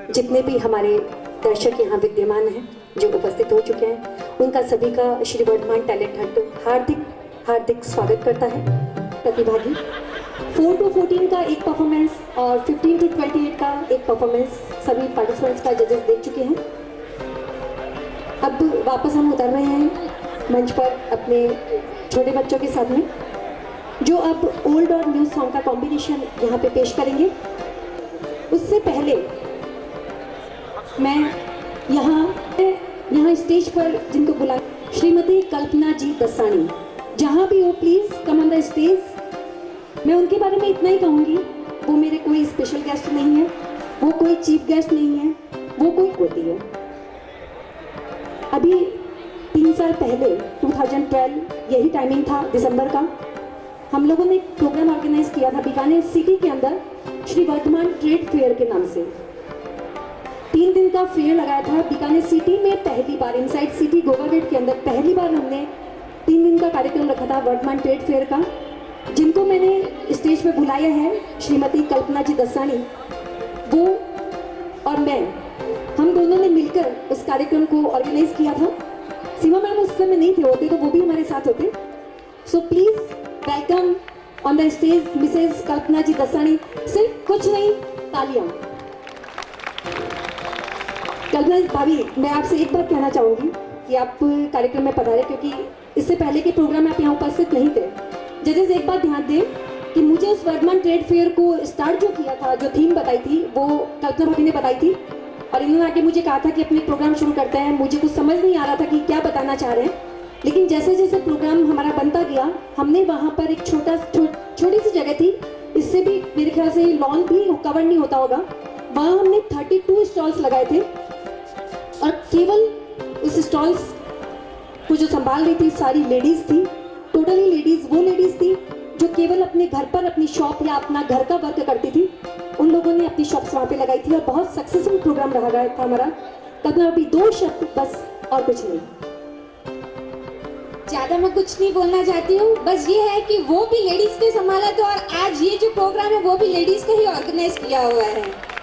जितने भी हमारे दर्शक यहाँ विद्यमान हैं जो उपस्थित हो चुके हैं, उनका सभी का श्री वर्धमान टैलेंट हंट हार्दिक हार्दिक स्वागत करता है। प्रतिभागी 4 to 14 का एक परफॉर्मेंस और 15 to 28 का एक परफॉर्मेंस सभी पार्टिसिपेंट्स का जजेस देख चुके हैं। अब वापस हम उतर रहे हैं मंच पर अपने छोटे बच्चों के साथ में, जो अब ओल्ड और न्यू सॉन्ग का कॉम्बिनेशन यहाँ पे पेश करेंगे। उससे पहले मैं यहाँ स्टेज पर जिनको बुला, श्रीमती कल्पना जी दसानी, जहाँ भी हो please come on the stage. मैं उनके बारे में इतना ही कहूँगी, वो मेरे कोई स्पेशल गेस्ट नहीं है, वो कोई चीफ गेस्ट नहीं है, वो कोई होती है। अभी 3 साल पहले 2012 यही टाइमिंग था दिसंबर का, हम लोगों ने एक प्रोग्राम ऑर्गेनाइज किया था बीकानेर सिटी के अंदर श्री वर्धमान ट्रेड फेयर के नाम से। 3 दिन का फेयर लगाया था बीकानेर सिटी में। पहली बार इनसाइड सिटी गोवा गेट के अंदर पहली बार हमने 3 दिन का कार्यक्रम रखा था वर्धमान ट्रेड फेयर का। जिनको मैंने स्टेज पे बुलाया है श्रीमती कल्पना जी दसानी, वो और मैं, हम दोनों ने मिलकर उस कार्यक्रम को ऑर्गेनाइज किया था। सीमा मैम उस समय नहीं थे, होते तो वो भी हमारे साथ होते। So please welcome on the stage Mrs Kalpana ji Dasani. सिर्फ कुछ नहीं, तालियां। कल्पना भाभी, मैं आपसे एक बात कहना चाहूंगी कि आप कार्यक्रम में पधारे, क्योंकि इससे पहले के प्रोग्राम में आप यहाँ उपस्थित नहीं थे। जजेस एक बात ध्यान दें कि मुझे उस वर्धमान ट्रेड फेयर को स्टार्ट जो किया था, जो थीम बताई थी, वो कल्पना भाभी ने बताई थी और इन्होंने आके मुझे कहा था कि अपने प्रोग्राम शुरू करते हैं। मुझे कुछ समझ नहीं आ रहा था कि क्या बताना चाह रहे हैं, लेकिन जैसे जैसे प्रोग्राम हमारा बनता गया, हमने वहाँ पर एक छोटी सी जगह थी, इससे भी मेरे ख्याल से लॉन भी कवर नहीं होता होगा, वहाँ हमने 32 स्टॉल्स लगाए थे और केवल उस स्टॉल्स को जो संभाल रही थी सारी लेडीज थी। टोटली लेडीज, वो लेडीज थी जो केवल अपने घर पर अपनी शॉप या अपना घर का वर्क करती थी। उन लोगों ने अपनी शॉप्स वहाँ पे लगाई थी और बहुत सक्सेसफुल प्रोग्राम रहा गया था हमारा। कल्पना अभी 2 शब्द बस, और कुछ नहीं। ज्यादा मैं कुछ नहीं बोलना चाहती हूँ, बस ये है कि वो भी लेडीज ने संभाला था और आज ये जो प्रोग्राम है वो भी लेडीज ने ही ऑर्गेनाइज किया हुआ है।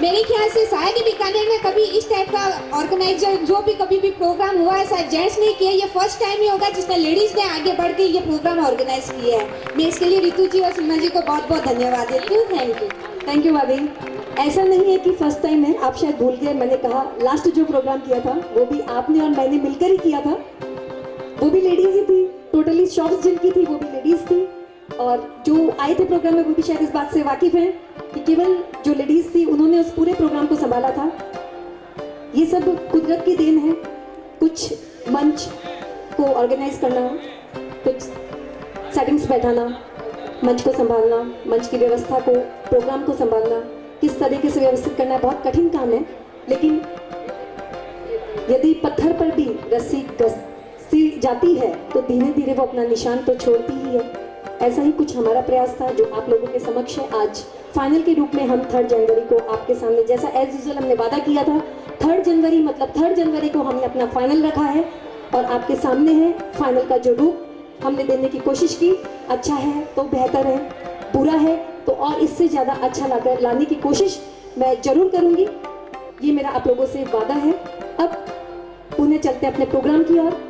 मेरे ख्याल से शायद ही बीकानेर में कभी इस टाइप का ऑर्गेनाइजर जो भी कभी भी प्रोग्राम हुआ है शायद जेंट्स ने किया, ये फर्स्ट टाइम ही होगा जिसमें लेडीज ने आगे बढ़ के ये प्रोग्राम ऑर्गेनाइज किया है। मैं इसके लिए रितु जी और सीमा जी को बहुत बहुत धन्यवाद देती हूँ। थैंक यू भाभी। ऐसा नहीं है कि फर्स्ट टाइम है, आप शायद भूल गए, मैंने कहा लास्ट जो प्रोग्राम किया था वो भी आपने और मैंने मिलकर ही किया था, वो भी लेडीज ही थी। टोटली शॉप्स जिनकी थी वो भी लेडीज थी, और जो आए थे प्रोग्राम में वो भी शायद इस बात से वाकिफ हैं कि केवल जो लेडीज थी उन्होंने उस पूरे प्रोग्राम को संभाला था। ये सब कुदरत की देन है। कुछ मंच को ऑर्गेनाइज करना, कुछ सेटिंग्स बैठाना, मंच को संभालना, मंच की व्यवस्था को, प्रोग्राम को संभालना, किस तरीके से व्यवस्थित करना बहुत कठिन काम है। लेकिन यदि पत्थर पर भी रस्सी घसी जाती है तो धीरे धीरे वो अपना निशान तो छोड़ती ही है। ऐसा ही कुछ हमारा प्रयास था जो आप लोगों के समक्ष है। आज फाइनल के रूप में हम 3 जनवरी को आपके सामने, जैसा एज यूजुअल हमने वादा किया था, 3 जनवरी मतलब 3 जनवरी को हमने अपना फाइनल रखा है और आपके सामने है फाइनल का जो रूप हमने देने की कोशिश की। अच्छा है तो बेहतर है, बुरा है तो और इससे ज़्यादा अच्छा लाने की कोशिश मैं जरूर करूँगी। ये मेरा आप लोगों से वादा है। अब पुणे चलते अपने प्रोग्राम की ओर।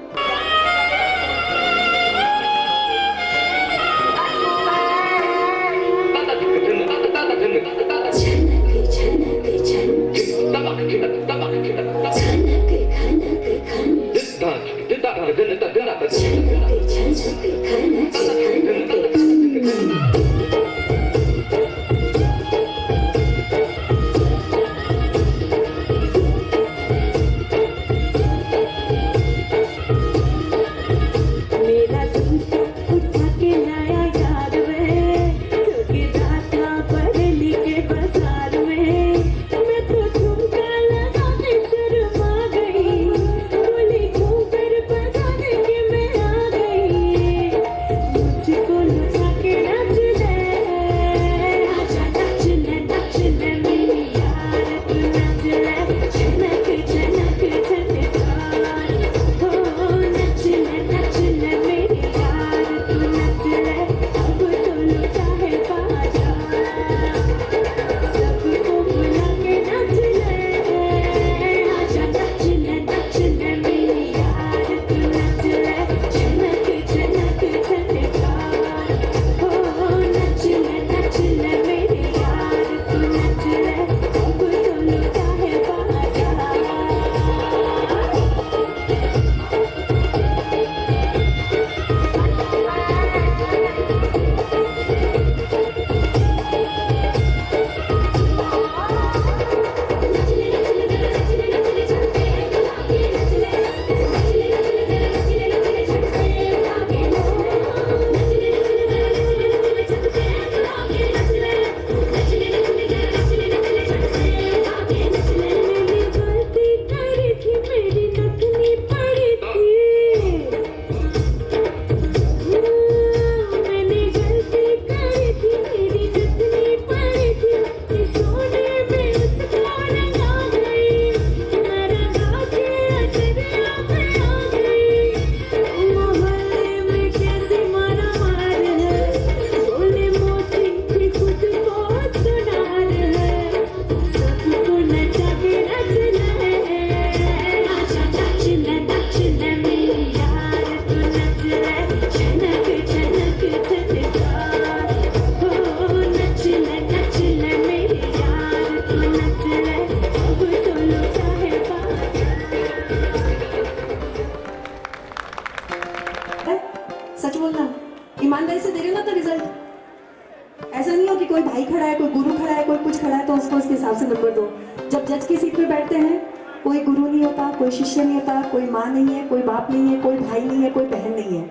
कोई भाई खड़ा है, कोई गुरु खड़ा है, कोई कुछ खड़ा है तो उसको उसके हिसाब से नंबर दो। जब जज की सीट पे बैठते हैं कोई गुरु नहीं होता, कोई शिष्य नहीं होता, कोई माँ नहीं है, कोई बाप नहीं है, कोई भाई नहीं है, कोई बहन नहीं है।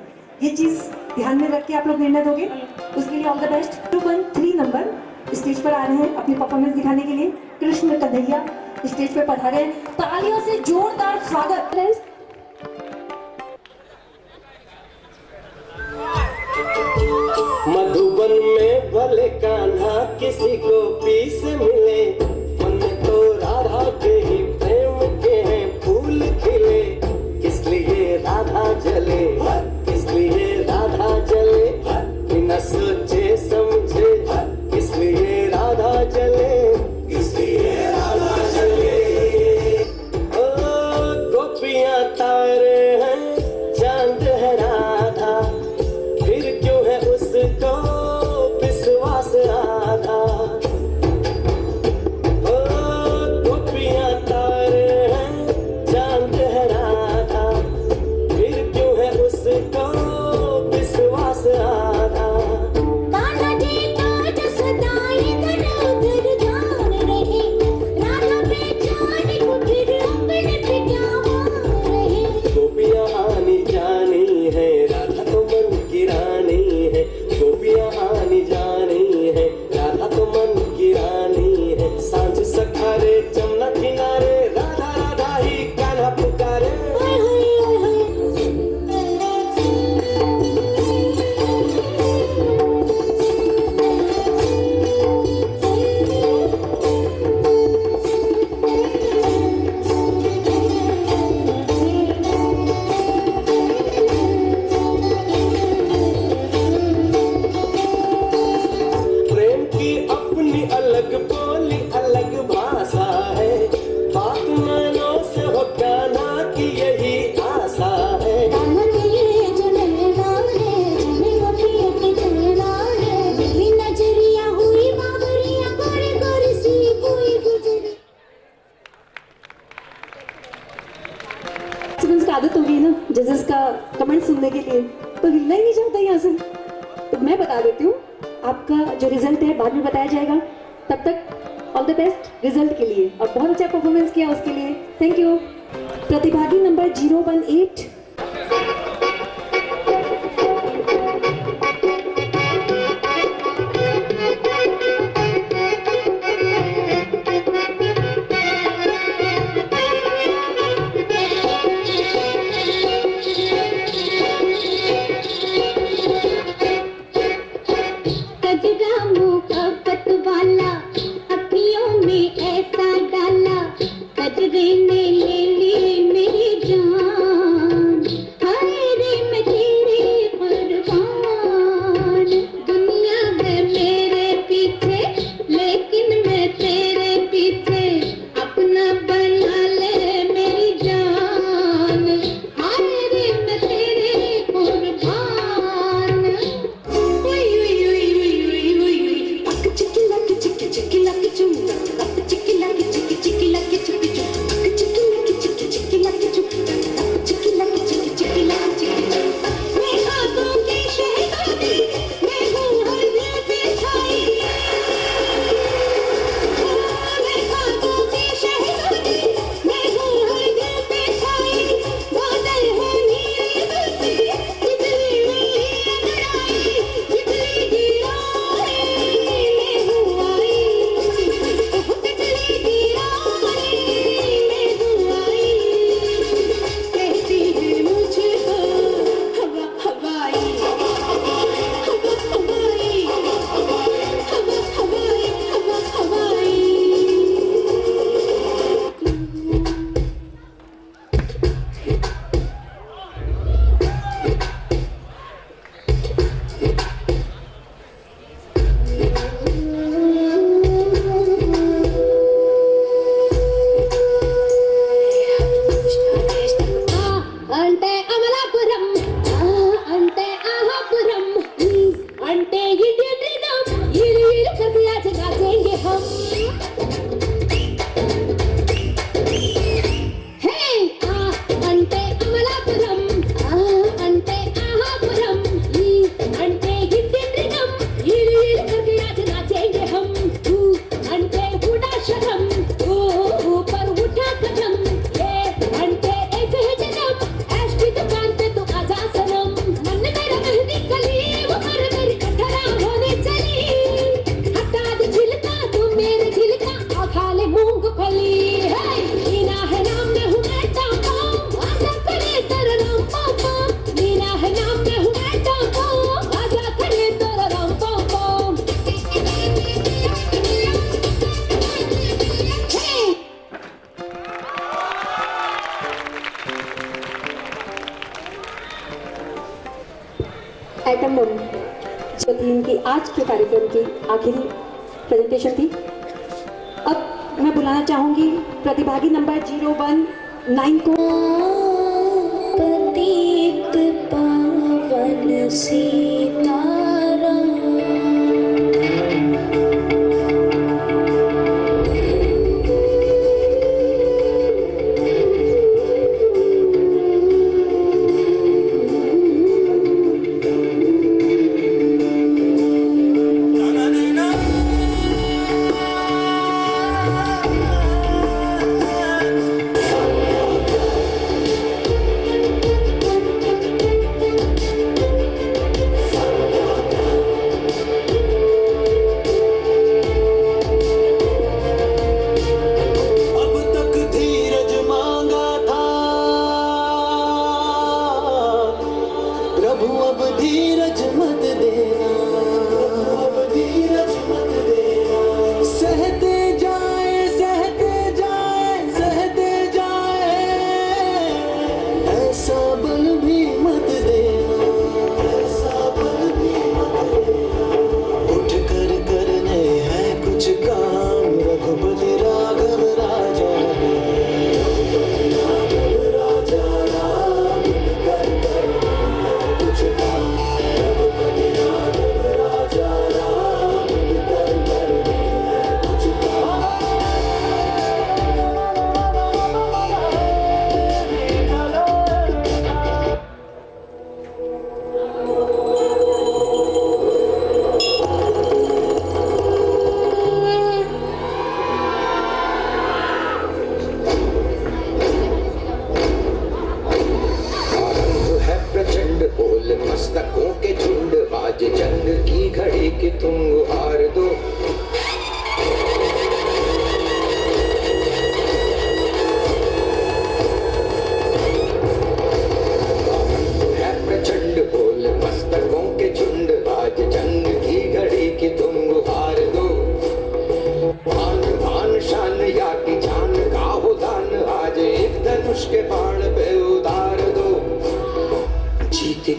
ये चीज ध्यान में रख के आप लोग निर्णय दोगे, उसके लिए all the best. 213 number stage पर आ रहे हैं अपनी परफॉर्मेंस दिखाने के लिए। कृष्ण कन्हैया स्टेज पे पधारे हैं, तालियों से जोरदार स्वागत है। मधुबन में भले कान्हा किसी को पीस मिले, मन तो राधा के ही प्रेम के हैं फूल खिले। किस लिए राधा जले, किस लिए राधा जले, बिना सोचे समझे किस लिए राधा जले, किस लिए राधा जले। ओ गोपियां तारे हैं, चांद है राधा, फिर क्यों है उसको विश्वास आधा। ओ गोपियां तारे हैं, चांद है राधा, फिर क्यों है उसको विश्वास आधा। कान्हा जी तो जो सदा इधर उधर जान रहे, राधा बेचारी को फिर अपने पे क्या मान रहे। गोपियां आनी जानी है, राधा तो मन की रानी है। गोपियां आनी जानी है, राधा तो मन की रानी है। सांझ सखारे जमुना किनारे, राधा राधा ही कान्हा पुकारे। हाय हाय हाय प्रेम की अपनी अलग बोली, अलग भाषा है। बात मानो से हो कान्हा की यही आशा है। कान्हा के ये जो नैना है, जाने वो पिया के चलना है। मेरी नजरिया हुई बाबरिया, गोरी गोरी सी कोई गुजरी। स्टूडेंट्स का आदत होगी ना जजेस का कमेंट सुनने के लिए, तो हिलना ही नहीं चाहता यहाँ से। तो मैं बता देती हूँ, आपका जो रिजल्ट है बाद में बताया जाएगा। तब तक ऑल द बेस्ट रिजल्ट के लिए, और बहुत अच्छा परफॉर्मेंस किया उसके लिए थैंक यू। प्रतिभागी नंबर 018। कजरा मोहब्बत वाला, अखियों में ऐसा डाला, कजरे ने ले ली मेरी जान। हाय रे मैं तेरे कुर्बान। दुनिया है मेरे पीछे, लेकिन मैं तेरे पीछे। अपना बना ले मेरी जान। हाय रे मैं तेरे कुर्बान। चिकी लकी चिकी चिकी लकी चुम, चिकी लकी चिकी चिकी लकी चुकी चुम, चिकी आज के कार्यक्रम की आखिरी प्रेजेंटेशन थी। अब मैं बुलाना चाहूंगी प्रतिभागी नंबर 019 को। पतित पावन सीताराम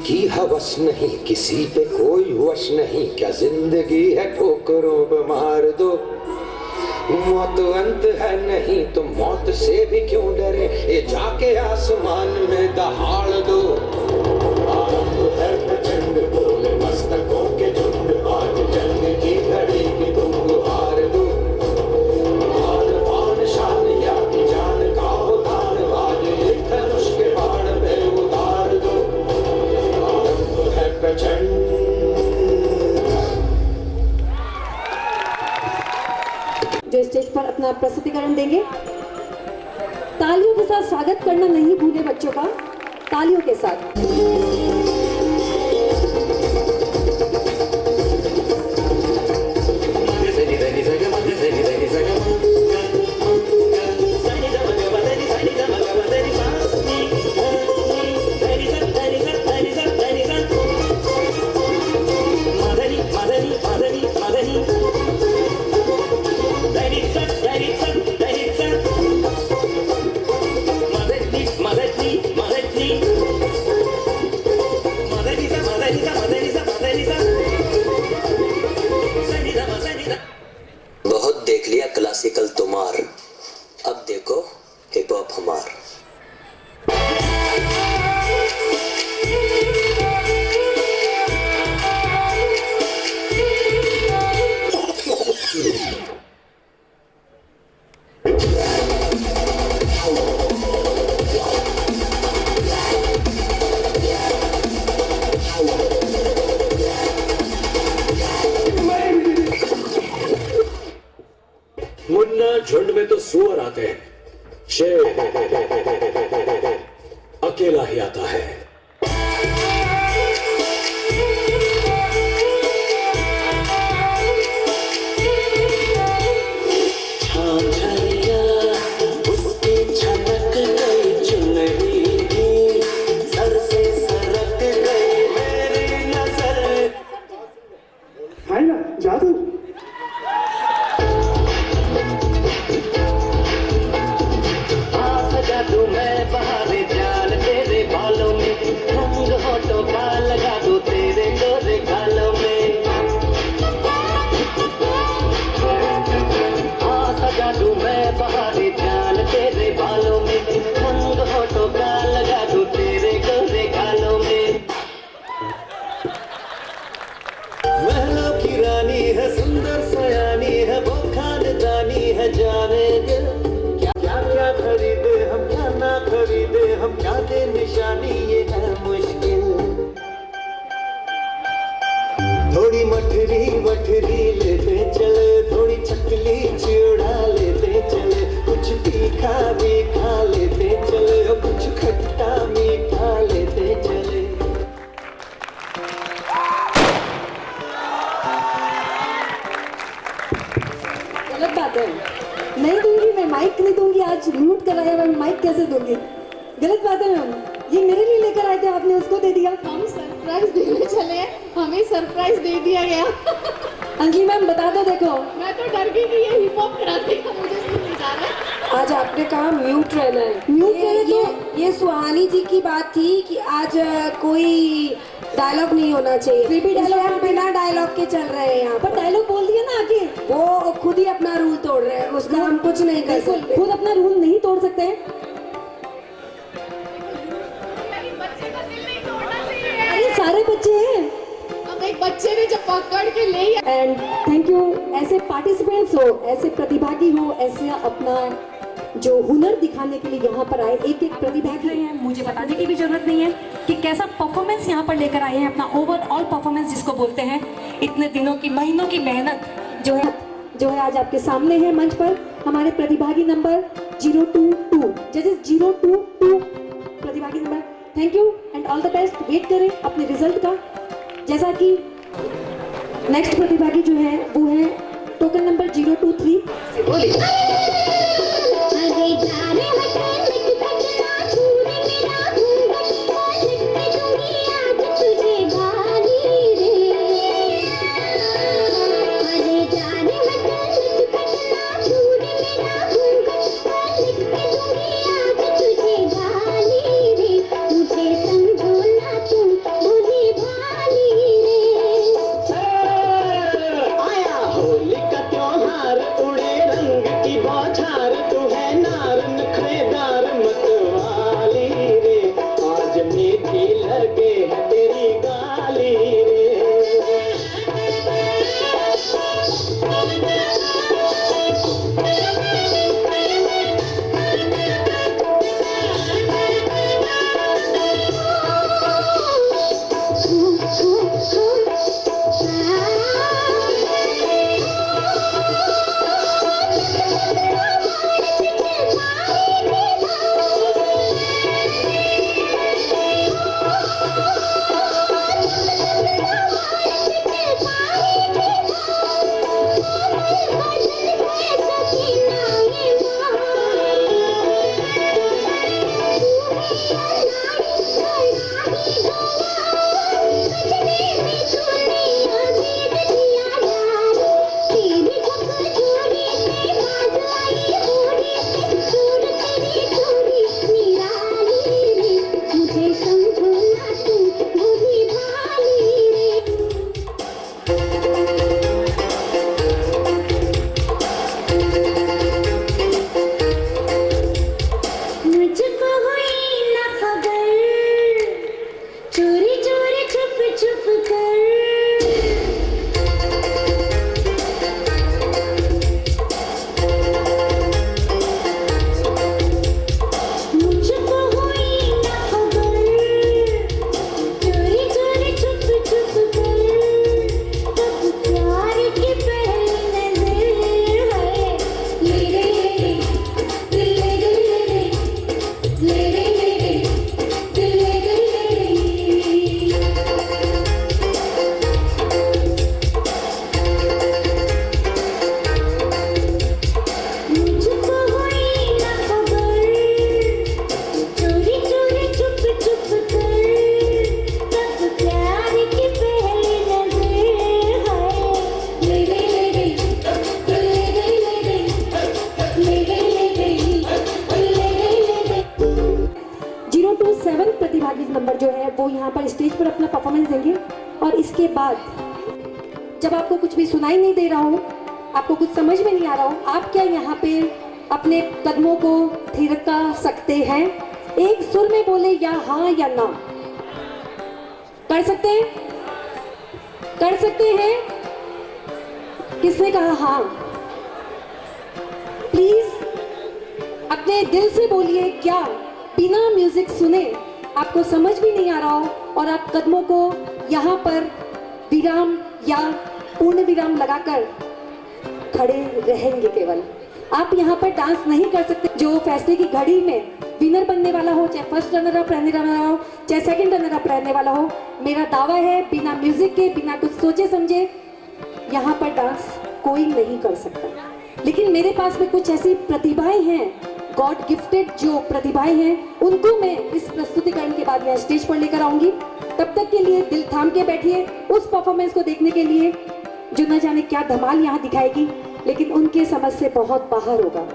की हवस नहीं, किसी पे कोई वश नहीं, क्या जिंदगी है ठोकरों पे मार दो। मौत अंत है नहीं तो मौत से भी क्यों डरे, ये जाके आसमान में दहाड़ दो। आरंभ है प्रचंड बोले मस्तकों के झुंड, आज जंग की घड़ी की तुम गुहार दो। आन बान शान या की जान का हो दान, आज एक धनुष के बाण पे उतार दो। आरंभ है प्रचंड। जो स्टेज पर अपना प्रस्तुतिकरण देंगे, तालियों के साथ स्वागत करना नहीं भूले बच्चों का, तालियों के साथ। बहुत देख लिया क्लासिकल तुम्हार, अब देखो हिप हॉप हमार। मुन्ना झुंड में तो सुअर आते हैं, शेर अकेला ही आता है। उसकी छनक गई चुनरी की, सर से सरक गई मेरी नजर। है ना जादू। जादू मैं बहारे जाल तेरे बालों में, रंग होठों का लगा दूं तेरे गोरे गालों में। गलत बात है, नहीं दूंगी मैं, माइक नहीं दूंगी, आज म्यूट कराया मैं माइक कैसे दूंगी, गलत बात है मैम। ये मेरे लिए लेकर आए थे, आपने उसको दे दिया। हम सरप्राइज देने चले हैं, हमें सरप्राइज दे दिया गया। अंजलि मैम बता दो, देखो मैं तो डर गई कि ये हिप हॉप करा देगा, मुझे नहीं जा रहा है। आज आपने कहा म्यूट रहना है। म्यूट ये, रहना ये सुहानी जी की बात थी कि आज कोई डायलॉग नहीं होना चाहिए, फिर भी इसलिए dialogue हम बिना डायलॉग के चल रहे हैं यहाँ पर डायलॉग बोल दिया ना आगे, वो खुद ही अपना रूल तोड़ रहे हैं, उसका हम कुछ नहीं कर बिल्कुल सकते। खुद अपना रूल नहीं तोड़ सकते हैं। अरे सारे बच्चे हैं, अब एक बच्चे ने जब पकड़ के ले एंड थैंक यू। ऐसे पार्टिसिपेंट्स हो, ऐसे प्रतिभागी हो, ऐसे अपना जो हुनर दिखाने के लिए यहाँ पर आए, एक एक प्रतिभागी हैं, मुझे बताने की भी जरूरत नहीं है कि कैसा परफॉर्मेंस यहाँ पर लेकर आए हैं, अपना ओवरऑल परफॉर्मेंस जिसको बोलते हैं। इतने दिनों की, महीनों की मेहनत जो है आज आपके सामने है मंच पर हमारे प्रतिभागी नंबर 022, जजेस 022 प्रतिभागी नंबर। Thank you and all the best. Wait करें अपने रिजल्ट का। जैसा कि नेक्स्ट प्रतिभागी जो है वो है टोकन नंबर 023। अरे जाने वतन कटना छूने मेरा घूंघट लिख के दूंगी आज तुझे गाली रे। अरे जाने वतन कटना छूने मेरा घूंघट लिख के दूंगी आज तुझे गाली रे। मुझे समझो ना तुम भोली भाली रे। आया होली का त्योहार, उड़े रंग की बौछार, तू है नार नखरेदार मतवाली रे, आज मीठी लगे है तेरी गाली रे। मुझे समझो ना तुम भोली भाली रे। मुझको हुई न खबर, चोरी चोरी छुप छुप कर। मुझको हुई न खबर, चोरी चोरी छुप छुप कर। तब प्यार की पहली नजर है, ले गई दिल ले गई, ले गई दिल ले गई। मुझको हुई न खबर, चोरी चोरी छुप छुप कर। तब प्यार की पहली नजर है, ले गई दिल ले गई, ले गई दिल ले गई। 027 प्रतिभागी नंबर जो है वो यहाँ पर स्टेज पर अपना परफॉर्मेंस देंगे। और इसके बाद जब आपको कुछ भी सुनाई नहीं दे रहा हो, आपको कुछ समझ में नहीं आ रहा हो, आप क्या यहाँ पे अपने कदमों को थिरका सकते हैं? एक सुर में बोले या हाँ या ना। कर सकते हैं? कर सकते हैं? किसने कहा हाँ? प्लीज अपने दिल से बोलिए क्या, बिना म्यूजिक सुने आपको समझ भी नहीं आ रहा हो और आप कदमों को यहाँ पर विराम या पूर्ण विराम लगाकर खड़े रहेंगे। केवल आप यहाँ पर डांस नहीं कर सकते। जो फैसले की घड़ी में विनर बनने वाला हो, चाहे फर्स्ट रनर अप रहने वाला हो, चाहे सेकंड रनर अप रहने वाला हो, मेरा दावा है बिना म्यूजिक के, बिना कुछ सोचे समझे यहाँ पर डांस कोई नहीं कर सकता। लेकिन मेरे पास में कुछ ऐसी प्रतिभाएं हैं, गॉड गिफ्टेड जो प्रतिभाएं हैं, उनको मैं इस प्रस्तुतिकरण के बाद यहाँ स्टेज पर लेकर आऊंगी। तब तक के लिए दिल थाम के बैठिए उस परफॉर्मेंस को देखने के लिए जो न जाने क्या धमाल यहाँ दिखाएगी, लेकिन उनके समझ से बहुत बाहर होगा।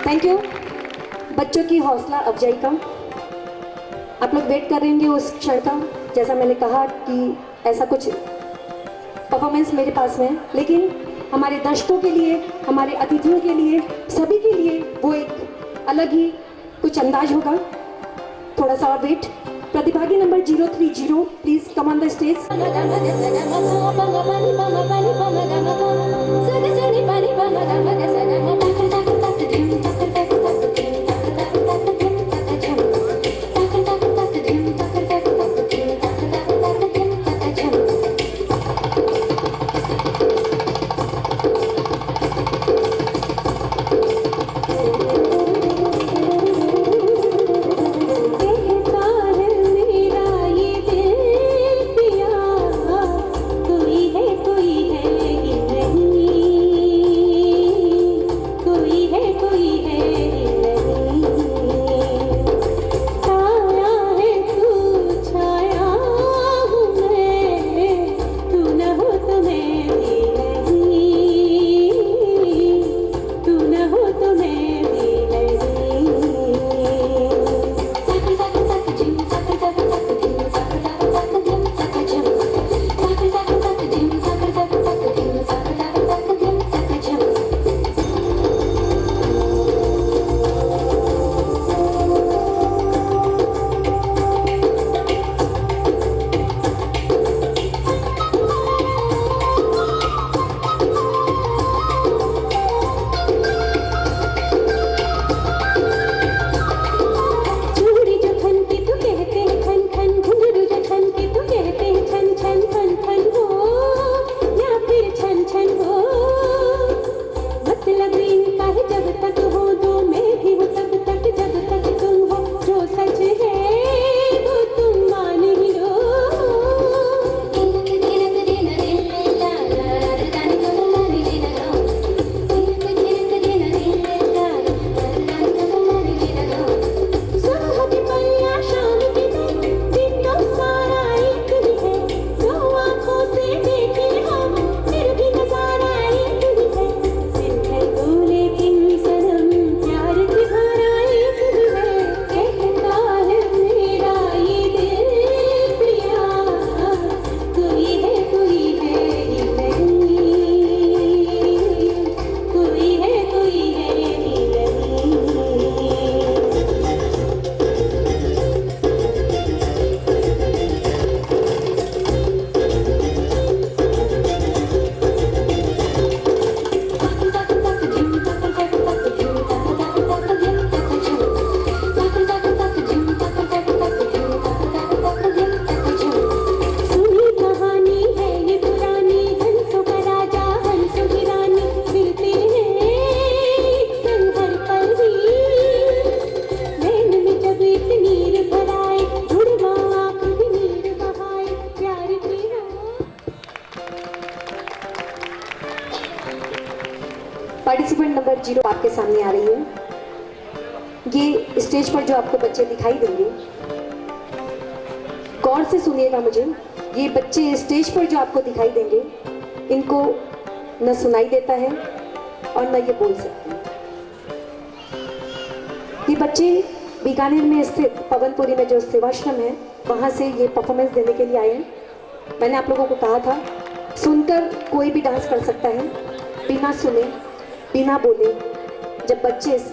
थैंक यू बच्चों की हौसला अफजाई का। आप लोग वेट कर रहे होंगे उस क्षण का, जैसा मैंने कहा कि ऐसा कुछ परफॉर्मेंस मेरे पास में है, लेकिन हमारे दर्शकों के लिए, हमारे अतिथियों के लिए, सभी के लिए वो एक अलग ही कुछ अंदाज होगा। थोड़ा सा और वेट। प्रतिभागी number 030 please come on the stage. Participant number 0 आपके सामने आ रही है। ये स्टेज पर जो आपको बच्चे दिखाई देंगे, गौर से सुनिएगा मुझे। ये बच्चे स्टेज पर जो आपको दिखाई देंगे, इनको न सुनाई देता है और न ये बोल सकते हैं। ये बच्चे बीकानेर में स्थित पवनपुरी में जो सेवाश्रम है, वहाँ से ये परफॉर्मेंस देने के लिए आए हैं। मैंने आप लोगों को कहा था, सुनकर कोई भी डांस कर सकता है, बिना सुने बिना बोले जब बच्चे इस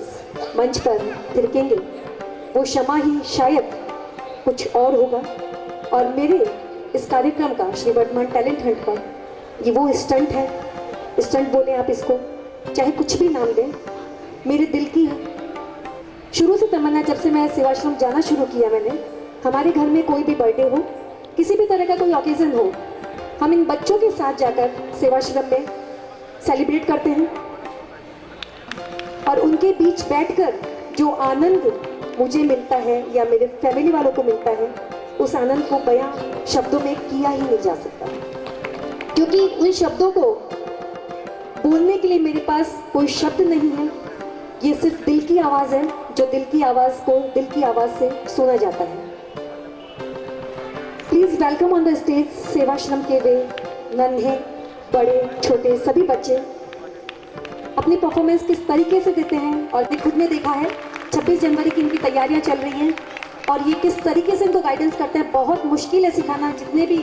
मंच पर थिरकेंगे, वो क्षमा ही शायद कुछ और होगा। और मेरे इस कार्यक्रम का, श्री वर्धमान टैलेंट हंट का, ये वो स्टंट है, स्टंट बोले आप इसको, चाहे कुछ भी नाम दें, मेरे दिल की है। शुरू से तमन्ना, जब से मैं सेवाश्रम जाना शुरू किया मैंने, हमारे घर में कोई भी बर्थडे हो, किसी भी तरह का कोई ओकेजन हो, हम इन बच्चों के साथ जाकर सेवाश्रम में सेलिब्रेट करते हैं। और उनके बीच बैठकर जो आनंद मुझे मिलता है या मेरे फैमिली वालों को मिलता है, उस आनंद को बयां शब्दों में किया ही नहीं जा सकता, क्योंकि उन शब्दों को बोलने के लिए मेरे पास कोई शब्द नहीं है। ये सिर्फ दिल की आवाज़ है, जो दिल की आवाज़ को दिल की आवाज़ से सुना जाता है। Please welcome on the stage Sevashram के वे नन्हे बड़े छोटे सभी बच्चे। अपनी परफॉर्मेंस किस तरीके से देते हैं, और खुद ने देखा है 26 जनवरी की इनकी तैयारियां चल रही हैं, और ये किस तरीके से इनको गाइडेंस करते हैं। बहुत मुश्किल है सिखाना। जितने भी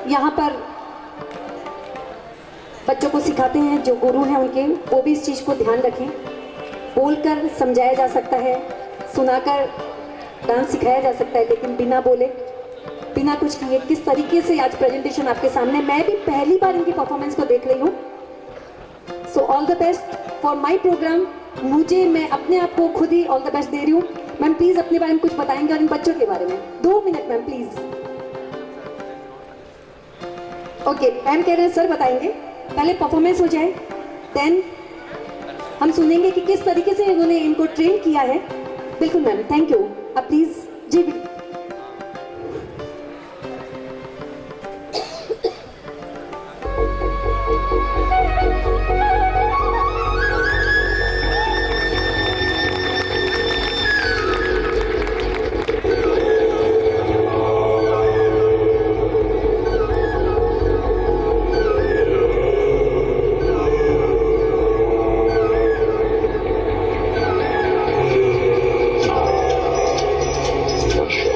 यहाँ पर बच्चों को सिखाते हैं, जो गुरु हैं उनके, वो भी इस चीज़ को ध्यान रखें। बोलकर समझाया जा सकता है, सुनाकर डांस सिखाया जा सकता है, लेकिन बिना बोले बिना कुछ किए किस तरीके से आज प्रेजेंटेशन आपके सामने। मैं भी पहली बार इनकी परफॉर्मेंस को देख रही हूँ। So all the best for my programme. मैं अपने आप को खुद ही ऑल द बेस्ट दे रही हूँ। मैम प्लीज़ अपने बारे में कुछ बताएंगे और इन बच्चों के बारे में 2 minute ma'am please. Okay, ma'am कह रहे हैं सर बताएंगे, पहले परफॉर्मेंस हो जाए, देन हम सुनेंगे कि किस तरीके से इन्होंने इनको ट्रेन किया है। बिल्कुल मैम, थैंक यू। आप प्लीज़ जी बिल्कुल। Russia.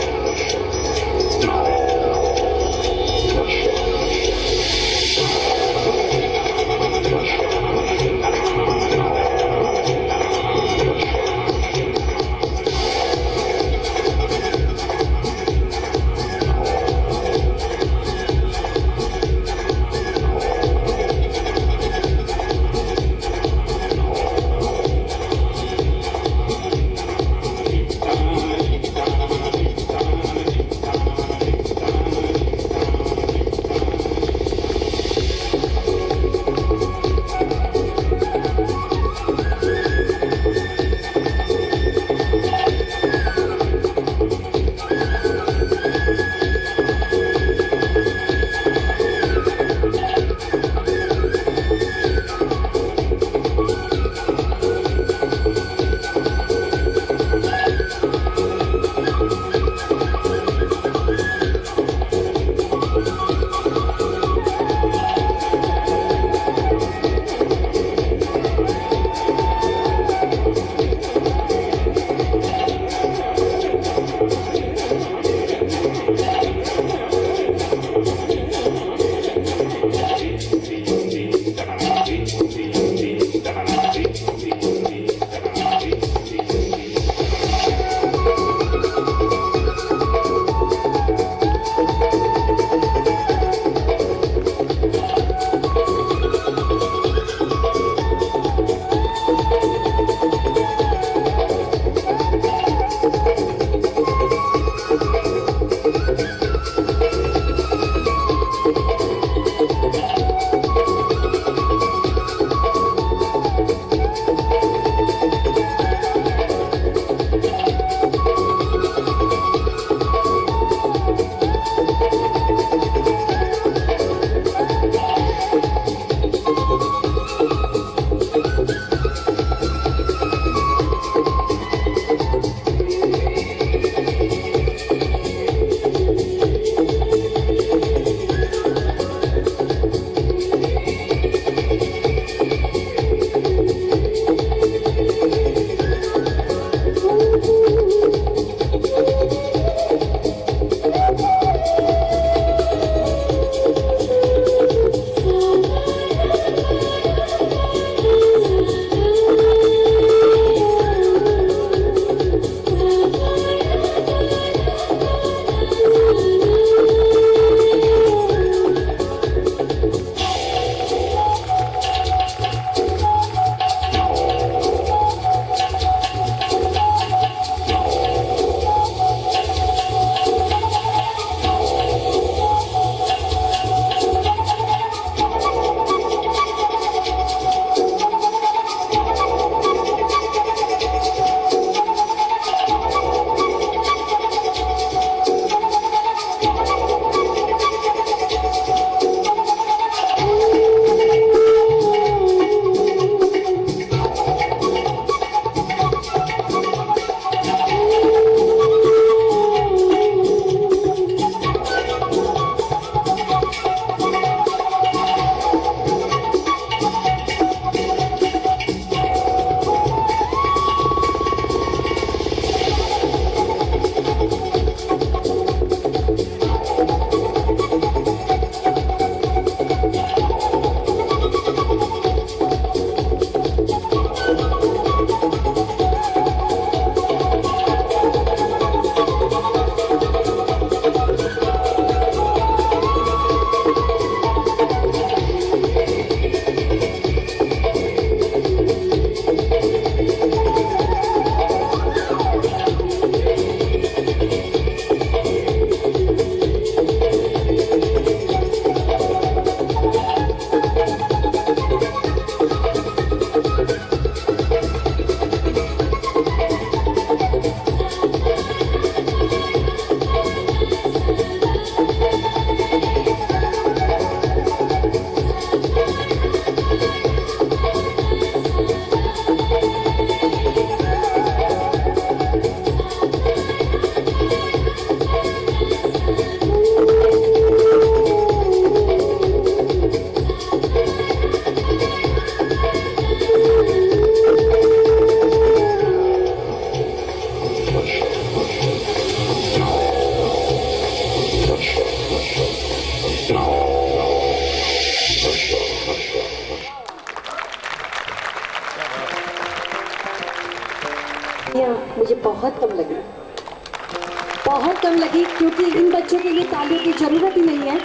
क्योंकि इन बच्चों के लिए तालियों की ज़रूरत ही नहीं है।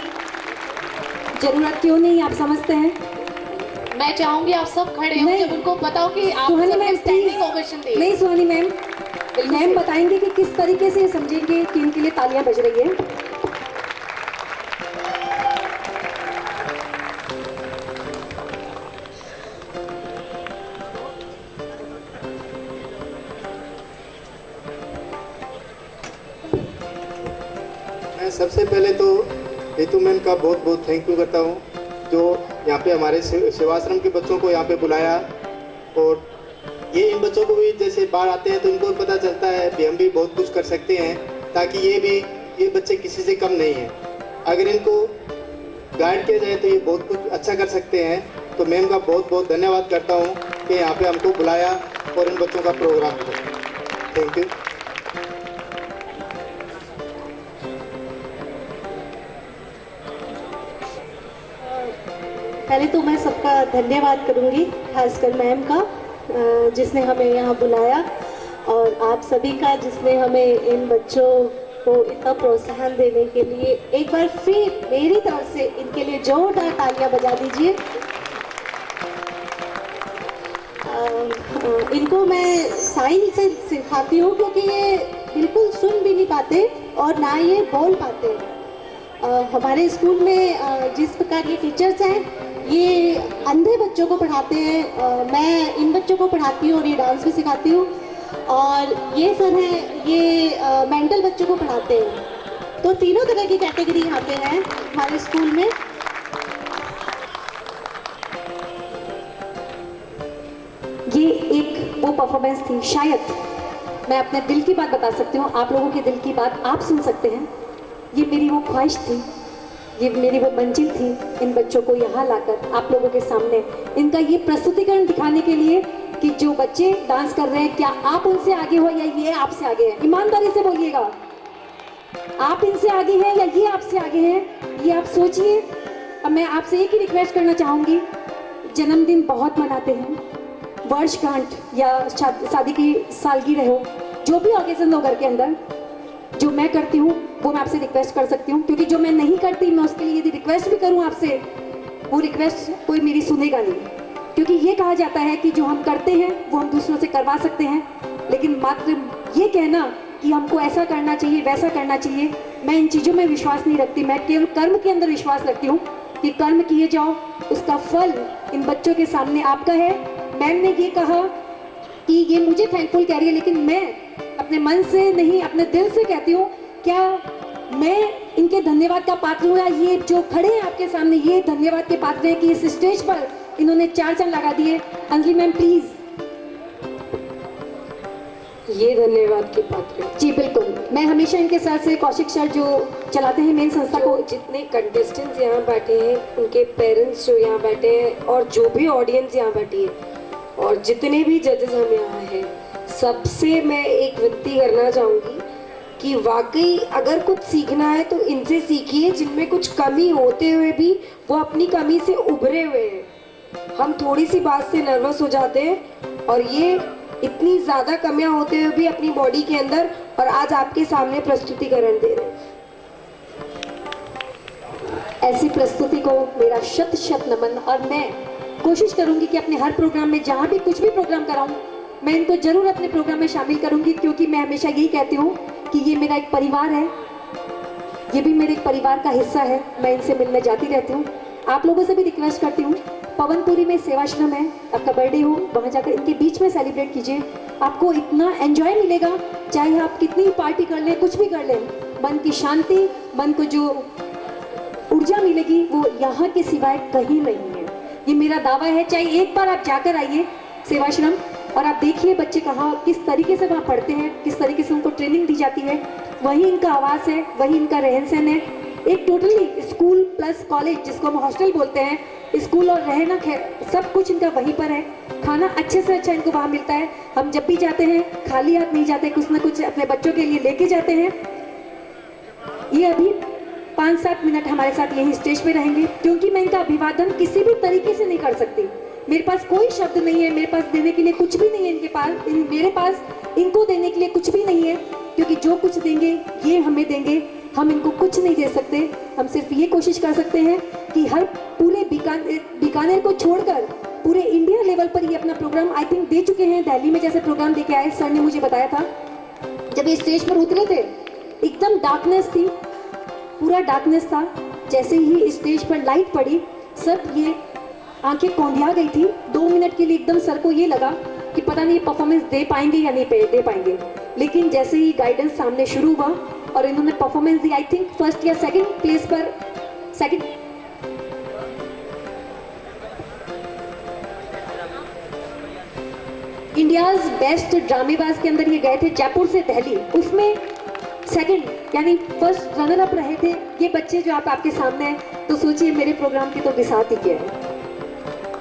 ज़रूरत क्यों नहीं आप समझते हैं? मैं चाहूंगी आप सब खड़े हो, जब उनको बताओ कि आप सुहानी मैम स्टैंडिंग ओवेशन दें। नहीं सुहानी मैम, मैम बताएंगे कि किस तरीके से समझेंगे कि इनके लिए तालियां बज रही है। मैं सबसे पहले तो रितु मैम का बहुत बहुत थैंक यू करता हूँ, जो यहाँ पे हमारे सेवाश्रम के बच्चों को यहाँ पे बुलाया। और ये इन बच्चों को भी जैसे बाहर आते हैं तो इनको भी पता चलता है कि हम भी बहुत कुछ कर सकते हैं, ताकि ये बच्चे किसी से कम नहीं हैं। अगर इनको गाइड किया जाए तो ये बहुत कुछ अच्छा कर सकते हैं। तो मैम का बहुत बहुत धन्यवाद करता हूँ कि यहाँ पे हमको बुलाया और इन बच्चों का प्रोग्राम किया। Thank you. पहले तो मैं सबका धन्यवाद करूंगी, खासकर मैम का जिसने हमें यहाँ बुलाया, और आप सभी का जिसने हमें इन बच्चों को इतना प्रोत्साहन देने के लिए एक बार फिर मेरी तरफ से इनके लिए जोरदार तालियां बजा दीजिए। इनको मैं साइन से सिखाती हूँ क्योंकि ये बिल्कुल सुन भी नहीं पाते और ना ये बोल पाते। हमारे स्कूल में जिस प्रकार के टीचर्स हैं ये अंधे बच्चों को पढ़ाते हैं, मैं इन बच्चों को पढ़ाती हूँ और ये डांस भी सिखाती हूँ, और ये सर हैं ये मेंटल बच्चों को पढ़ाते हैं। तो तीनों तरह की कैटेगरी यहाँ पे है हमारे स्कूल में। ये एक वो परफॉर्मेंस थी, शायद मैं अपने दिल की बात बता सकती हूँ, आप लोगों के दिल की बात आप सुन सकते हैं। ये मेरी वो ख्वाहिश थी, ये मेरी वो मंजिल थी, इन बच्चों को यहाँ लाकर आप लोगों के सामने इनका ये प्रस्तुतिकरण दिखाने के लिए कि जो बच्चे डांस कर रहे हैं, क्या आप उनसे आगे हो या ये आपसे आगे हैं? ईमानदारी से बोलिएगा, आप इनसे आगे हैं या ये आपसे आगे हैं, ये आप सोचिए। अब मैं आपसे एक ही रिक्वेस्ट करना चाहूँगी, जन्मदिन बहुत मनाते हैं, वर्षगांठ या शादी की सालगिरह हो, जो भी ऑकेजन हो घर के अंदर, जो मैं करती हूँ वो मैं आपसे रिक्वेस्ट कर सकती हूँ, क्योंकि जो मैं नहीं करती मैं उसके लिए यदि रिक्वेस्ट भी करूँ आपसे, वो रिक्वेस्ट कोई मेरी सुनेगा नहीं, क्योंकि ये कहा जाता है कि जो हम करते हैं वो हम दूसरों से करवा सकते हैं, लेकिन मात्र ये कहना कि हमको ऐसा करना चाहिए वैसा करना चाहिए, मैं इन चीज़ों में विश्वास नहीं रखती। मैं केवल कर्म के अंदर विश्वास रखती हूँ कि कर्म किए जाओ, उसका फल इन बच्चों के सामने आपका है। मैम ने ये कहा कि ये मुझे थैंकफुल कह रही है, लेकिन मैं अपने मन से नहीं अपने दिल से कहती हूँ, क्या मैं इनके धन्यवाद का पात्र हूँ, या ये जो खड़े हैं आपके सामने ये धन्यवाद के पात्र हैं कि इस स्टेज पर इन्होंने 4 चांद लगा दिए। Anjali ma'am please. ये धन्यवाद के पात्र हैं। जी बिल्कुल, मैं हमेशा इनके साथ से कौशिक सर जो चलाते हैं मेन संस्था को, जितने कंटेस्टेंट्स यहाँ बैठे हैं, उनके पेरेंट्स जो यहाँ बैठे हैं, और जो भी ऑडियंस यहाँ बैठी है, और जितने भी जजेस हम यहाँ हैं, सबसे मैं एक विनती करना चाहूँगी कि वाकई अगर कुछ सीखना है तो इनसे सीखिए, जिनमें कुछ कमी होते हुए भी वो अपनी कमी से उभरे हुए हैं। हम थोड़ी सी बात से नर्वस हो जाते हैं, और ये इतनी ज़्यादा कमियां होते हुए भी अपनी बॉडी के अंदर, और आज आपके सामने प्रस्तुतिकरण दे रहे हैं। ऐसी प्रस्तुति को मेरा शत शत नमन, और मैं कोशिश करूंगी कि अपने हर प्रोग्राम में जहाँ भी कुछ भी प्रोग्राम कराऊं, मैं इनको जरूर अपने प्रोग्राम में शामिल करूंगी, क्योंकि मैं हमेशा यही कहती हूँ कि ये मेरा एक परिवार है, ये भी मेरे एक परिवार का हिस्सा है। मैं इनसे मिलने जाती रहती हूँ। आप लोगों से भी रिक्वेस्ट करती हूँ, पवनपुरी में सेवाश्रम है, आपका बर्थडे हो वहाँ जाकर इनके बीच में सेलिब्रेट कीजिए, आपको इतना एंजॉय मिलेगा, चाहे आप कितनी पार्टी कर लें, कुछ भी कर लें, मन की शांति, मन को जो ऊर्जा मिलेगी वो यहाँ के सिवाय कहीं नहीं है। ये मेरा दावा है। चाहे एक बार आप जाकर आइए सेवाश्रम और आप देखिए बच्चे कहाँ किस तरीके से वहाँ पढ़ते हैं, किस तरीके से उनको ट्रेनिंग दी जाती है, वही इनका आवास है, वही इनका रहन सहन है। एक टोटली स्कूल प्लस कॉलेज, जिसको हम हॉस्टल बोलते हैं, स्कूल और रहना सब कुछ इनका वहीं पर है। खाना अच्छे से अच्छा इनको वहाँ मिलता है। हम जब भी जाते हैं खाली हाथ नहीं जाते, कुछ ना कुछ अपने बच्चों के लिए लेके जाते हैं। ये अभी 5-7 मिनट हमारे साथ यहीं स्टेज पे रहेंगे, क्योंकि मैं इनका अभिवादन किसी भी तरीके से नहीं कर सकती। मेरे पास कोई शब्द नहीं है, मेरे पास देने के लिए कुछ भी नहीं है इनके पास, मेरे पास इनको देने के लिए कुछ भी नहीं है, क्योंकि जो कुछ देंगे ये हमें देंगे, हम इनको कुछ नहीं दे सकते। हम सिर्फ ये कोशिश कर सकते हैं कि हर पूरे बीकानेर को छोड़कर पूरे इंडिया लेवल पर ये अपना प्रोग्राम आई थिंक दे चुके हैं। दिल्ली में जैसे प्रोग्राम देके आए, सर ने मुझे बताया था, जब ये स्टेज पर उतरे थे एकदम डार्कनेस थी, पूरा डार्कनेस था। जैसे ही स्टेज पर लाइट पड़ी, सब ये आंखें कौंधिया गई थी। 2 मिनट के लिए एकदम सर को ये लगा कि पता नहीं परफॉर्मेंस दे पाएंगे या नहीं दे पाएंगे। लेकिन जैसे ही गाइडेंस सामने शुरू हुआ और इन्होंने performance the, I think first या सेकंड प्लेस पर, सेकंड इंडियाज बेस्ट ड्रामेबाज के अंदर ये गए थे, जयपुर से दिल्ली, उसमें सेकंड यानी फर्स्ट रनर अप रहे थे ये बच्चे जो आपके सामने हैं। तो सोचिए मेरे प्रोग्राम की तो बिसात ही क्या है।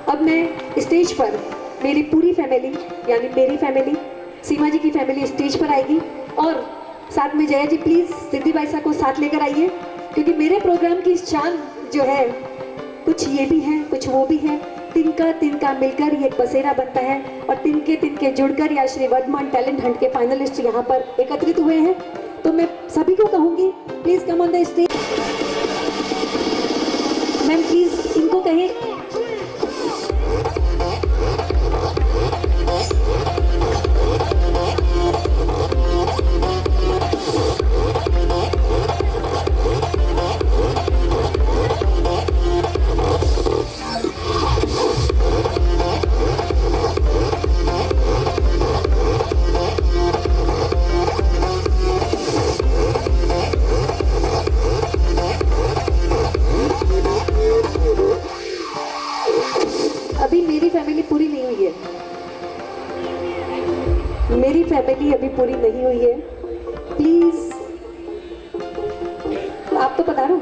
अब मैं स्टेज पर मेरी पूरी फैमिली यानी मेरी फैमिली, सीमा जी की फैमिली स्टेज पर आएगी और साथ में जया जी प्लीज़ सिद्धि भाई साहब को साथ लेकर आइए, क्योंकि मेरे प्रोग्राम की शान जो है कुछ ये भी है कुछ वो भी है। तिनका तिनका मिलकर ये बसेरा बनता है और तिनके तिनके जुड़कर या श्री वर्धमान टैलेंट हंट के फाइनलिस्ट यहाँ पर एकत्रित हुए हैं। तो मैं सभी को कहूँगी please come on the stage. Ma'am please इनको कहें मेरी फैमिली अभी पूरी नहीं हुई है। प्लीज आप तो बता रहे हो।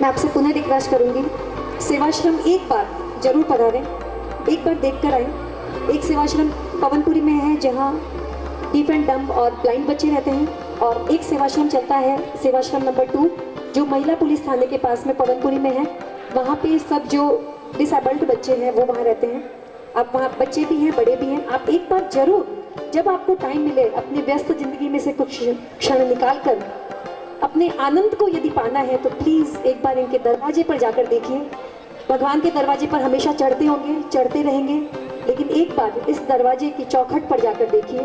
मैं आपसे पुनः रिक्वेस्ट करूंगी, सेवाश्रम एक बार जरूर पधारें, एक बार देखकर आए। एक सेवाश्रम पवनपुरी में है जहां डीफ एंड डम्ब और ब्लाइंड बच्चे रहते हैं, और एक सेवाश्रम चलता है सेवाश्रम नंबर 2 जो महिला पुलिस थाने के पास में पवनपुरी में है। वहाँ पे सब जो डिसेबल्ड बच्चे हैं वो वहाँ रहते हैं। अब वहाँ बच्चे भी हैं बड़े भी हैं। आप एक बार जरूर जब आपको टाइम मिले अपनी व्यस्त जिंदगी में से कुछ क्षण निकाल कर अपने आनंद को यदि पाना है तो प्लीज़ एक बार इनके दरवाजे पर जाकर देखिए। भगवान के दरवाजे पर हमेशा चढ़ते होंगे, चढ़ते रहेंगे, लेकिन एक बार इस दरवाजे की चौखट पर जाकर देखिए,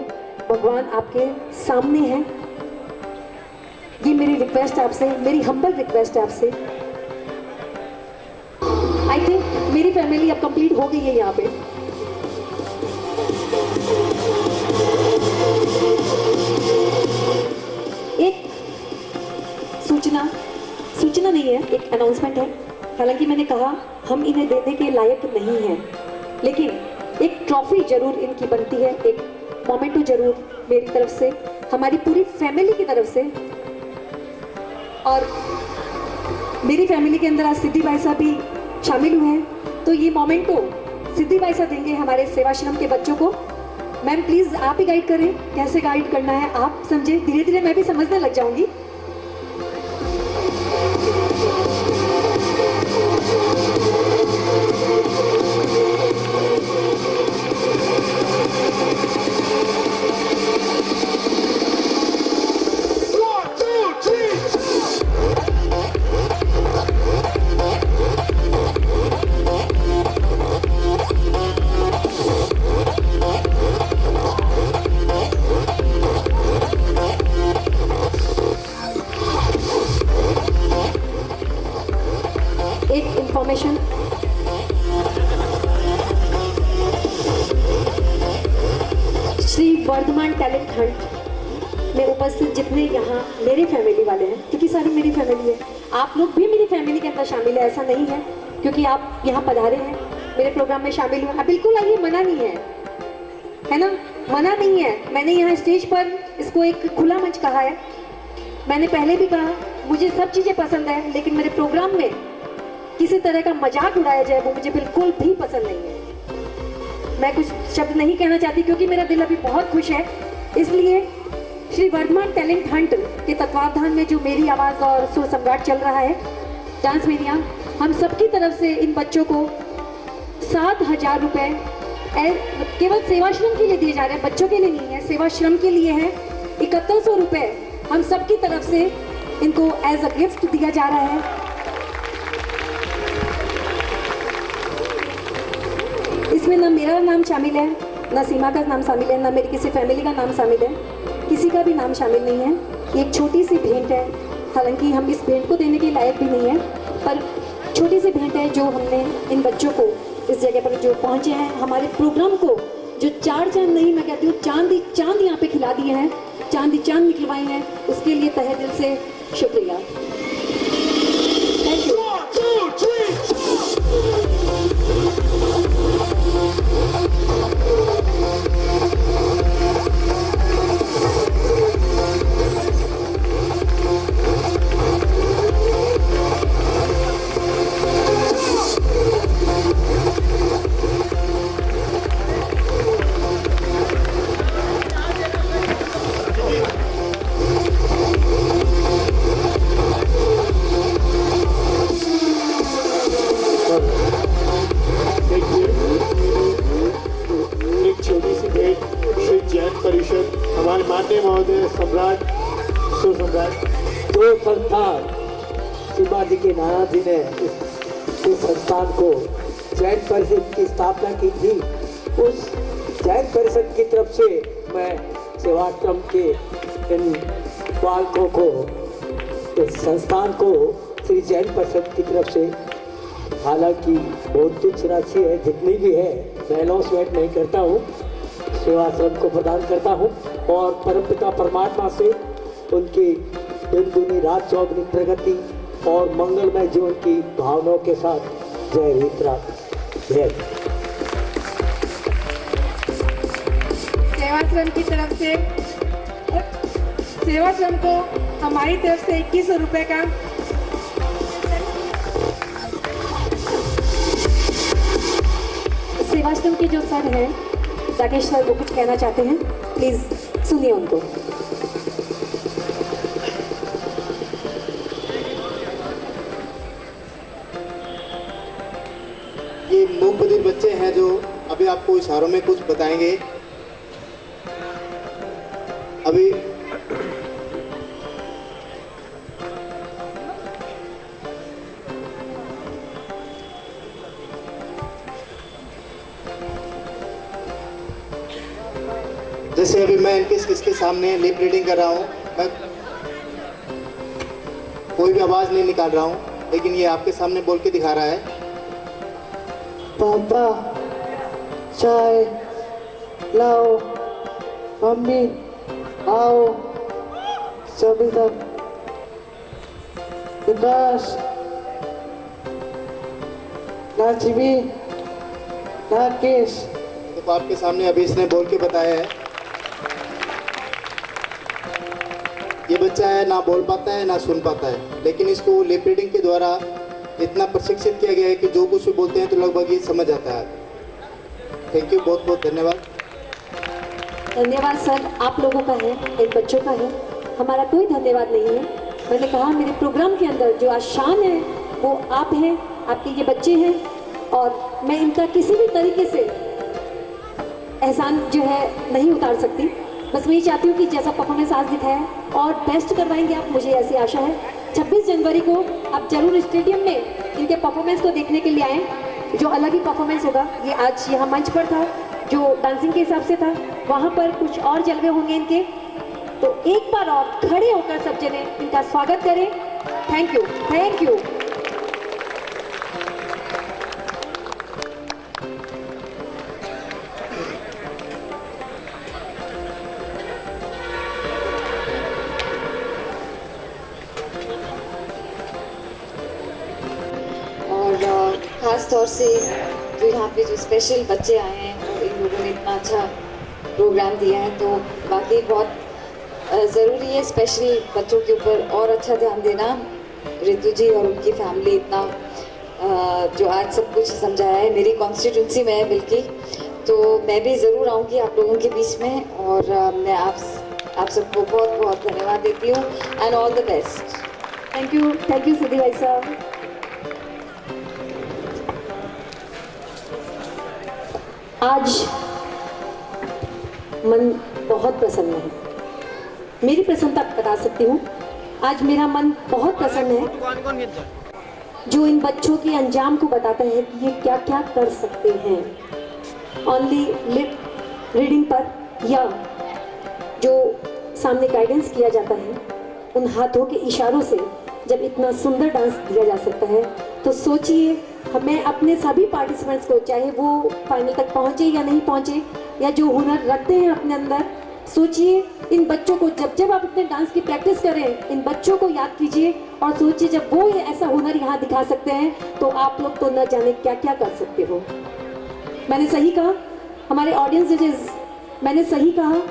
भगवान आपके सामने हैं। ये मेरी रिक्वेस्ट आपसे, मेरी हम्बल रिक्वेस्ट है आपसे। आई थिंक मेरी फैमिली अब कंप्लीट हो गई है यहाँ पे। एक सूचना नहीं है, एक अनाउंसमेंट है। हालांकि मैंने कहा हम इन्हें देने के लायक नहीं हैं, लेकिन एक ट्रॉफी जरूर इनकी बनती है, एक मोमेंटो जरूर मेरी तरफ से, हमारी पूरी फैमिली की तरफ से। और मेरी फैमिली के अंदर आज सिद्धि भाई साहब भी शामिल हुए हैं, तो ये मोमेंटो सिद्धि भाई साहब देंगे हमारे सेवाश्रम के बच्चों को। मैम प्लीज़ आप ही गाइड करें, कैसे गाइड करना है आप समझे, धीरे धीरे मैं भी समझने लग जाऊंगी। एक information, Shri Vardhman talent hunt में उपस्थित जितने यहाँ मेरे फैमिली वाले हैं, क्योंकि सारी मेरी फैमिली है, आप लोग भी मेरी फैमिली के अंदर शामिल है, ऐसा नहीं है क्योंकि आप यहाँ पधारे हैं मेरे प्रोग्राम में शामिल हुए। बिल्कुल आइए, मना नहीं है ना, मना नहीं है। मैंने यहाँ स्टेज पर इसको एक खुला मंच कहा है। मैंने पहले भी कहा मुझे सब चीज़ें पसंद है, लेकिन मेरे प्रोग्राम में किसी तरह का मजाक उड़ाया जाए वो मुझे बिल्कुल भी पसंद नहीं है। मैं कुछ शब्द नहीं कहना चाहती क्योंकि मेरा दिल अभी बहुत खुश है। इसलिए श्री वर्धमान टैलेंट हंट के तत्वावधान में जो मेरी आवाज़ और सुर सम्राट चल रहा है, डांस मीडिया, हम सबकी तरफ से इन बच्चों को 7,000 रुपये केवल सेवाश्रम के लिए दिए जा रहे हैं, बच्चों के लिए नहीं है, सेवाश्रम के लिए है। 7100 रुपये हम सबकी तरफ से इनको एज अ गिफ्ट दिया जा रहा है। इसमें ना मेरा नाम शामिल है, ना सीमा का नाम शामिल है, ना मेरी किसी फैमिली का नाम शामिल है, किसी का भी नाम शामिल नहीं है। ये एक छोटी सी भेंट है, हालांकि हम इस भेंट को देने के लायक भी नहीं है, पर छोटी सी भेंट है जो हमने इन बच्चों को इस जगह पर जो पहुंचे हैं, हमारे प्रोग्राम को जो चार चांद नहीं, मैं कहती हूँ चांद यहाँ पे खिला दिए हैं, चांद निकलवाए हैं, उसके लिए तहे दिल से शुक्रिया। Thank you. हमारे माननीय महोदय सम्राट सुसम्राट जो संस्थान सीमा जी के नाना जी ने इस संस्थान को जैन परिषद की स्थापना की थी, उस जैन परिषद की तरफ से मैं सेवाश्रम के इन बालकों को, इस संस्थान को श्री जैन परिषद की तरफ से, हालांकि बहुत तुच्छ राशि है, जितनी भी है मैं अनाउंसमेंट नहीं करता हूँ, सेवाश्रम को प्रदान करता हूँ और परमपिता परमात्मा से उनकी दिन दुनी रात चौगुनी प्रगति और मंगलमय जीवन की भावनाओं के साथ जय हितरा जय। सेवाश्रम की तरफ से सेवाश्रम को हमारी तरफ से 2100 रुपये का सेवाश्रम के जो सर हैं राकेश सर, वो कुछ कहना चाहते हैं, प्लीज सुनिए उनको। ये मूक बधिर बच्चे हैं जो अभी आपको इशारों में कुछ बताएंगे। अभी जैसे अभी मैं इसके सामने लिप रीडिंग कर रहा हूँ, मैं कोई भी आवाज़ नहीं निकाल रहा हूँ, लेकिन ये आपके सामने बोल के दिखा रहा है। पापा चाय लाओ, मम्मी आओ, सभी तक विकास, नाचिबी, राकेश। तो आपके सामने अभी इसने बोल के बताया है। ये बच्चा है, ना बोल पाता है ना सुन पाता है, लेकिन इसको लिप रीडिंग के द्वारा इतना प्रशिक्षित किया गया है कि जो कुछ भी बोलते हैं तो लगभग ये समझ आता है। थैंक यू, बहुत बहुत धन्यवाद। धन्यवाद सर, आप लोगों का है, इन बच्चों का है, हमारा कोई धन्यवाद नहीं है। मैंने कहा मेरे प्रोग्राम के अंदर जो आज शान है वो आप हैं, आपके ये बच्चे हैं, और मैं इनका किसी भी तरीके से एहसान जो है नहीं उतार सकती। बस मैं ये चाहती हूँ कि जैसा परफॉर्मेंस आज दिखाया है और बेस्ट करवाएंगे आप, मुझे ऐसी आशा है। 26 जनवरी को आप जरूर स्टेडियम में इनके परफॉर्मेंस को देखने के लिए आएँ, जो अलग ही परफॉर्मेंस होगा। ये आज यहाँ मंच पर था, जो डांसिंग के हिसाब से था, वहाँ पर कुछ और जलवे होंगे इनके। तो एक बार और खड़े होकर सब जने इनका स्वागत करें। Thank you, thank you. खास तौर से जो यहाँ पे जो स्पेशल बच्चे आए हैं और इन लोगों ने इतना अच्छा प्रोग्राम दिया है, तो वाकई बहुत ज़रूरी है स्पेशली बच्चों के ऊपर और अच्छा ध्यान देना। रितु जी और उनकी फैमिली इतना जो आज सब कुछ समझाया है, मेरी कॉन्स्टिट्यूंसी में है बिल्कुल, तो मैं भी ज़रूर आऊँगी आप लोगों के बीच में, और मैं आप सबको बहुत बहुत धन्यवाद देती हूँ and all the best. Thank you Siddhi भाई साहब। आज मन बहुत प्रसन्न है। मेरी प्रसन्नता बता सकती हूँ। आज मेरा मन बहुत प्रसन्न है, जो इन बच्चों के अंजाम को बताता है कि ये क्या क्या कर सकते हैं। ओनली लिप रीडिंग पर या जो सामने गाइडेंस किया जाता है, उन हाथों के इशारों से जब इतना सुंदर डांस दिया जा सकता है, तो सोचिए हमें अपने सभी पार्टिसिपेंट्स को, चाहे वो फाइनल तक पहुंचे या नहीं पहुंचे, या जो हुनर रखते हैं अपने अंदर, सोचिए इन बच्चों को जब जब आप अपने डांस की प्रैक्टिस करें, इन बच्चों को याद कीजिए और सोचिए जब वो ऐसा हुनर यहाँ दिखा सकते हैं तो आप लोग तो न जाने क्या क्या कर सकते हो। मैंने सही कहा हमारे ऑडियंस जजेस, मैंने सही कहा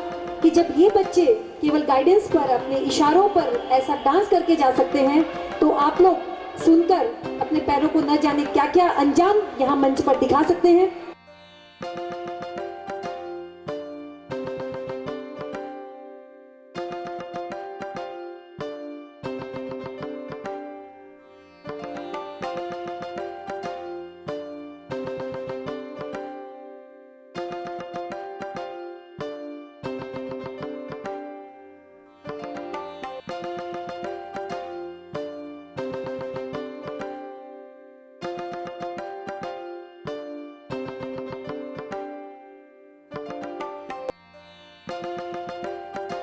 कि जब ये बच्चे केवल गाइडेंस पर, अपने इशारों पर ऐसा डांस करके जा सकते हैं, तो आप लोग सुनकर अपने पैरों को न जाने क्या क्या अंजाम यहाँ मंच पर दिखा सकते हैं।